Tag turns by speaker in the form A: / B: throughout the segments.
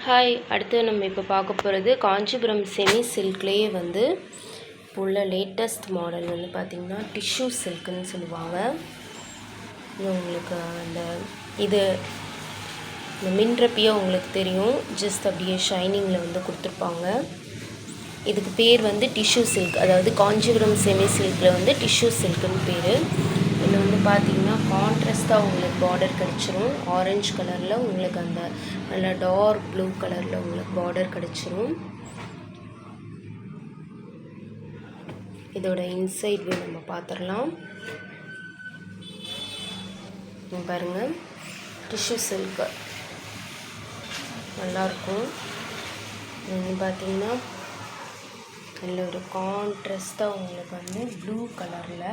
A: Hi, அடுத்து நம்ம இப்போ பார்க்க போகிறது காஞ்சிபுரம் செமி சில்க்லேயே வந்து இப்போ உள்ள லேட்டஸ்ட் மாடல் வந்து பார்த்திங்கன்னா டிஷ்யூ சில்க்குன்னு சொல்லுவாங்க. உங்களுக்கு இது இந்த மின்றப்பியோ உங்களுக்கு தெரியும், ஜஸ்ட் அப்படியே ஷைனிங்கில் வந்து கொடுத்துருப்பாங்க. இதுக்கு பேர் வந்து டிஷ்யூ சில்க், அதாவது காஞ்சிபுரம் செமி சில்கில் வந்து டிஷ்யூ சில்க்குன்னு பேர். இதில் வந்து பார்த்திங்கன்னா கான்ட்ராஸ்ட்டாக உங்களுக்கு பார்டர் கிடச்சிரும். ஆரஞ்சு கலரில் உங்களுக்கு அந்த நல்லா டார்க் ப்ளூ கலரில் உங்களுக்கு பார்டர் கிடச்சிரும். இதோட இன்சைட் வியூ நம்ம பார்த்துடலாம். பாருங்கள், டிஷ்யூ சில்க் நல்லாயிருக்கும். இது பார்த்திங்கன்னா நல்ல ஒரு கான்ட்ராஸ்ட்டாக உங்களுக்கு வந்து ப்ளூ கலரில்,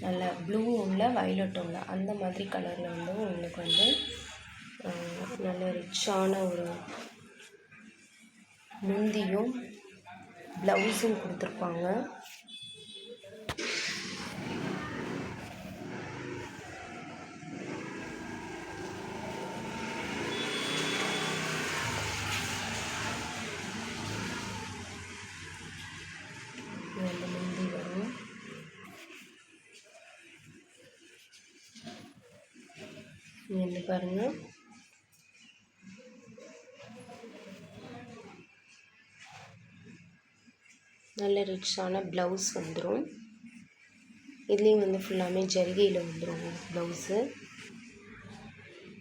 A: நல்ல ப்ளூ உள்ள வயலட் உள்ள அந்த மாதிரி கலரில் வந்து உங்களுக்கு வந்து நல்ல ரிச்சான ஒரு முந்தியும் ப்ளவுஸும் கொடுத்துருப்பாங்க. அந்த முந்தி வரும். இங்கே பாருங்கள், நல்ல ரிச்சான ப்ளவுஸ் வந்துடும். இதுலேயும் வந்து ஃபுல்லாமே ஜரிகையில் வந்துடும் ப்ளவுஸு.